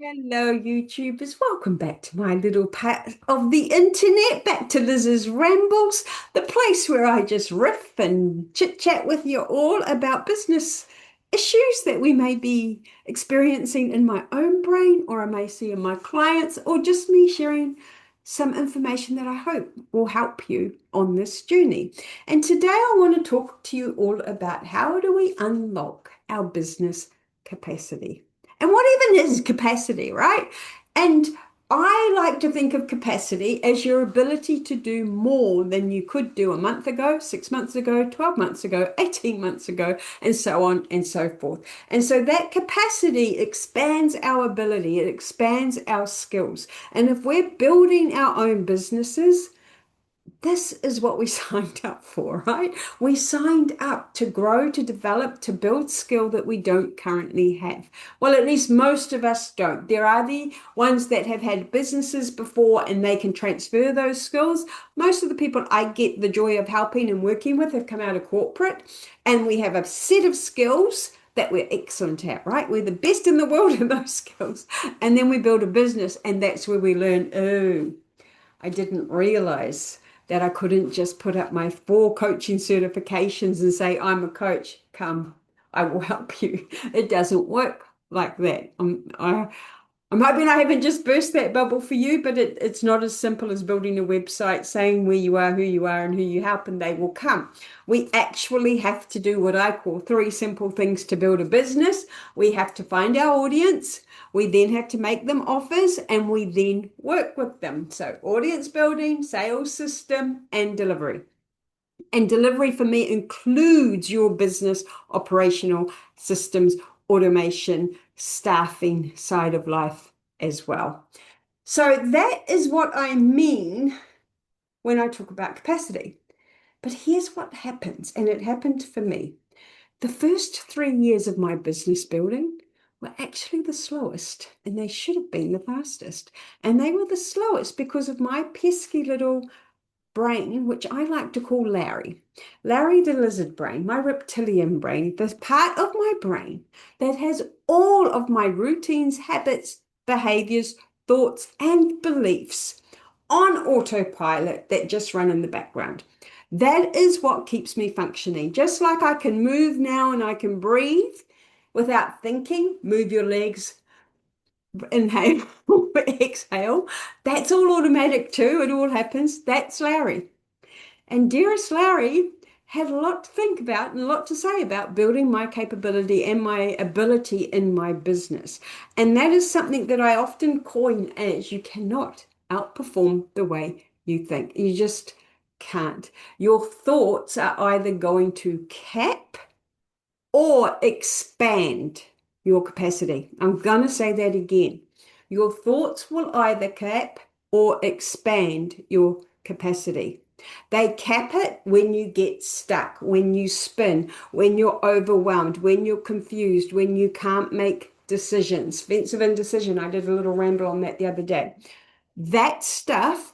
Hello, YouTubers. Welcome back to my little part of the internet, back to Liz's Rambles, the place where I just riff and chit chat with you all about business issues that we may be experiencing in my own brain, or I may see in my clients, or just me sharing some information that I hope will help you on this journey. And today I want to talk to you all about how do we unlock our business capacity. And what even is capacity, right? And I like to think of capacity as your ability to do more than you could do a month ago, 6 months ago, 12 months ago, 18 months ago, and so on and so forth. And so that capacity expands our ability, it expands our skills. And if we're building our own businesses, this is what we signed up for, right? We signed up to grow, to develop, to build skill that we don't currently have. Well, at least most of us don't. There are the ones that have had businesses before and they can transfer those skills. Most of the people I get the joy of helping and working with have come out of corporate, and we have a set of skills that we're excellent at, right? We're the best in the world at those skills. And then we build a business, and that's where we learn, oh, I didn't realize that I couldn't just put up my 4 coaching certifications and say, I'm a coach. Come, I will help you. It doesn't work like that. I'm hoping I haven't just burst that bubble for you, but it's not as simple as building a website, saying where you are, and who you help, and they will come. We actually have to do what I call 3 simple things to build a business. We have to find our audience. We then have to make them offers, and we then work with them. So audience building, sales system, and delivery. And delivery for me includes your business operational systems, automation, staffing side of life as well. So that is what I mean when I talk about capacity. But here's what happens, and it happened for me. The first 3 years of my business building were actually the slowest, and they should have been the fastest. And they were the slowest because of my pesky little brain, which I like to call Larry. Larry the lizard brain, my reptilian brain, the part of my brain that has all of my routines, habits, behaviors, thoughts, and beliefs on autopilot that just run in the background. That is what keeps me functioning. Just like I can move now and I can breathe without thinking, move your legs, inhale, exhale. That's all automatic too. It all happens. That's Larry. And dearest Larry had a lot to think about and a lot to say about building my capability and my ability in my business. And that is something that I often coin as you cannot outperform the way you think. You just can't. Your thoughts are either going to cap or expand your capacity. I'm going to say that again. Your thoughts will either cap or expand your capacity. They cap it when you get stuck, when you spin, when you're overwhelmed, when you're confused, when you can't make decisions. Fence of indecision. I did a little ramble on that the other day. That stuff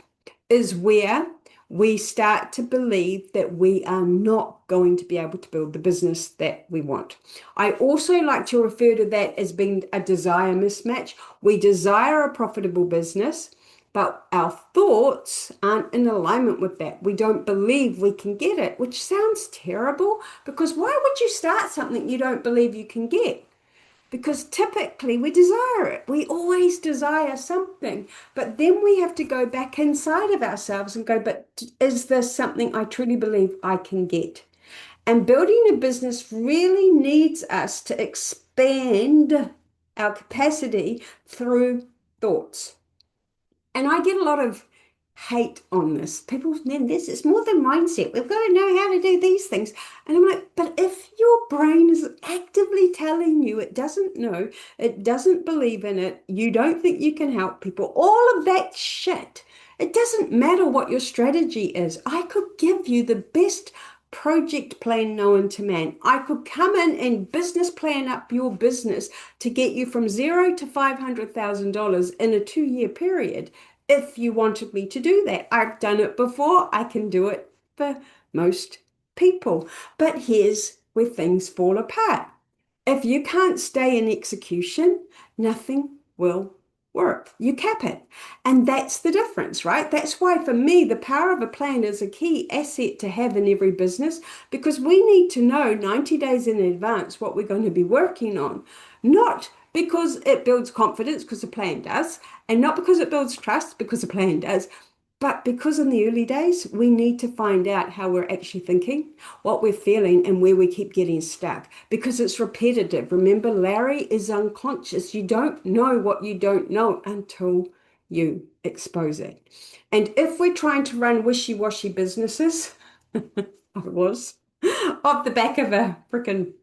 is where we start to believe that we are not going to be able to build the business that we want. I also like to refer to that as being a desire mismatch. We desire a profitable business, but our thoughts aren't in alignment with that. We don't believe we can get it, which sounds terrible because why would you start something you don't believe you can get? Because typically we desire it. We always desire something. But then we have to go back inside of ourselves and go, but is this something I truly believe I can get? And building a business really needs us to expand our capacity through thoughts. And I get a lot of hate on this. People, man, this is more than mindset. We've got to know how to do these things. And I'm like, but if your brain is actively telling you it doesn't know, it doesn't believe in it, you don't think you can help people, all of that shit, it doesn't matter what your strategy is. I could give you the best project plan known to man. I could come in and business plan up your business to get you from zero to $500,000 in a 2 year period if you wanted me to do that. I've done it before. I can do it for most people. But here's where things fall apart. If you can't stay in execution, nothing will work. You cap it. And that's the difference, right? That's why for me, the power of a plan is a key asset to have in every business because we need to know 90 days in advance what we're going to be working on, not because it builds confidence, because the plan does, and not because it builds trust, because the plan does, but because in the early days, we need to find out how we're actually thinking, what we're feeling, and where we keep getting stuck because it's repetitive. Remember, Larry is unconscious. You don't know what you don't know until you expose it. And if we're trying to run wishy-washy businesses, I was, off the back of a freaking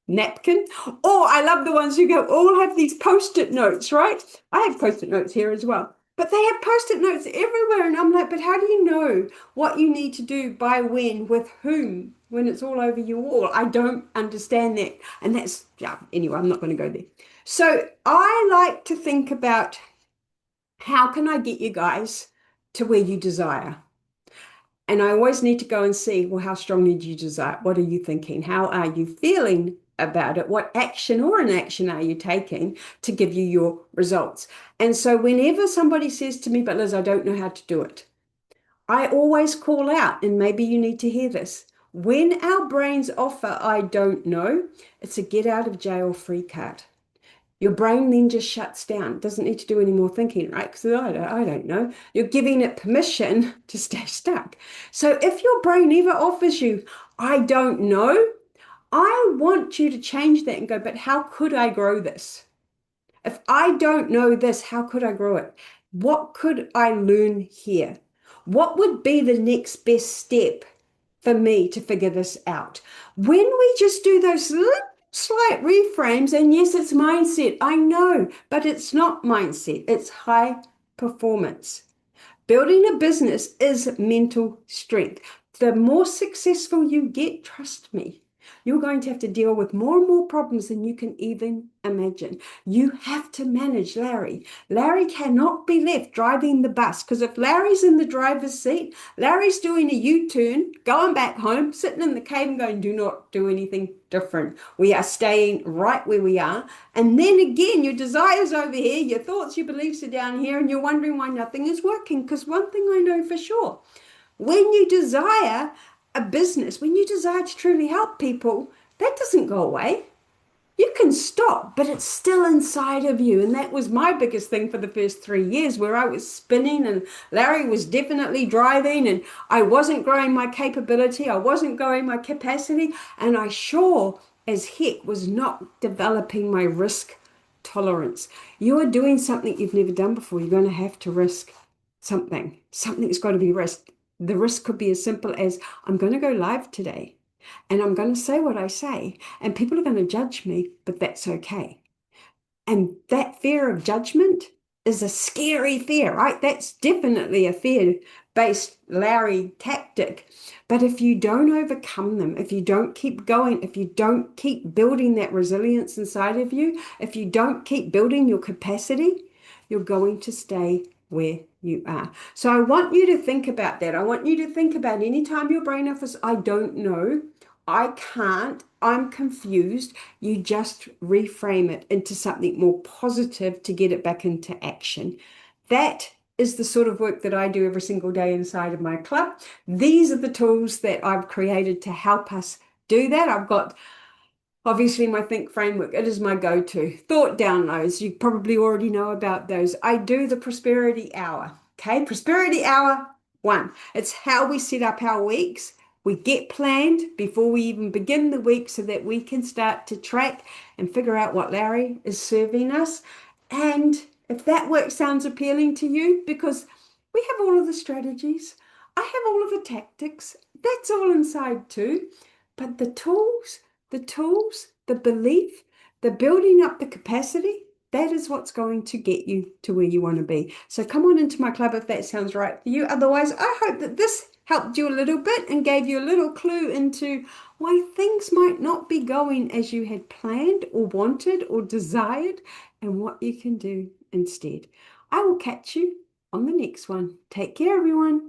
napkin. Or I love the ones who go, all have these post-it notes, right? I have post-it notes here as well. But they have post-it notes everywhere. And I'm like, but how do you know what you need to do by when, with whom, when it's all over your wall? I don't understand that. And that's, yeah, anyway, I'm not going to go there. So I like to think about how can I get you guys to where you desire? And I always need to go and see, well, how strongly do you desire? What are you thinking? How are you feeling about it? What action or inaction are you taking to give you your results? And so whenever somebody says to me, but Liz, I don't know how to do it, I always call out, and maybe you need to hear this. When our brains offer, I don't know, it's a get out of jail free card. Your brain then just shuts down. It doesn't need to do any more thinking, right? Because I don't know. You're giving it permission to stay stuck. So if your brain ever offers you, I don't know, I want you to change that and go, but how could I grow this? If I don't know this, how could I grow it? What could I learn here? What would be the next best step for me to figure this out? When we just do those little slight reframes, and yes, it's mindset, I know, but it's not mindset, it's high performance. Building a business is mental strength. The more successful you get, trust me, you're going to have to deal with more and more problems than you can even imagine. You have to manage Larry. Larry cannot be left driving the bus because if Larry's in the driver's seat, Larry's doing a U-turn, going back home, sitting in the cave and going, do not do anything different. We are staying right where we are. And then again, your desires over here, your thoughts, your beliefs are down here, and you're wondering why nothing is working. Because one thing I know for sure, when you desire a business, when you desire to truly help people, that doesn't go away. You can stop, but it's still inside of you. And that was my biggest thing for the first 3 years where I was spinning and Larry was definitely driving and I wasn't growing my capability. I wasn't growing my capacity. And I sure as heck was not developing my risk tolerance. You are doing something you've never done before. You're going to have to risk something. Something's got to be risked. The risk could be as simple as I'm going to go live today and I'm going to say what I say, and people are going to judge me, but that's okay. And that fear of judgment is a scary fear, right? That's definitely a fear-based Larry tactic. But if you don't overcome them, if you don't keep going, if you don't keep building that resilience inside of you, if you don't keep building your capacity, you're going to stay where you are. So I want you to think about that. I want you to think about anytime your brain offers, I don't know, I can't, I'm confused, you just reframe it into something more positive to get it back into action. That is the sort of work that I do every single day inside of my club. These are the tools that I've created to help us do that. I've got obviously my Think framework. It is my go-to. Thought downloads. You probably already know about those. I do the Prosperity Hour. Okay, Prosperity Hour 1. It's how we set up our weeks. We get planned before we even begin the week so that we can start to track and figure out what Larry is serving us. And if that work sounds appealing to you, because we have all of the strategies, I have all of the tactics, that's all inside too. But the belief, the building up the capacity, that is what's going to get you to where you want to be. So come on into my club if that sounds right for you. Otherwise, I hope that this helped you a little bit and gave you a little clue into why things might not be going as you had planned or wanted or desired and what you can do instead. I will catch you on the next one. Take care, everyone.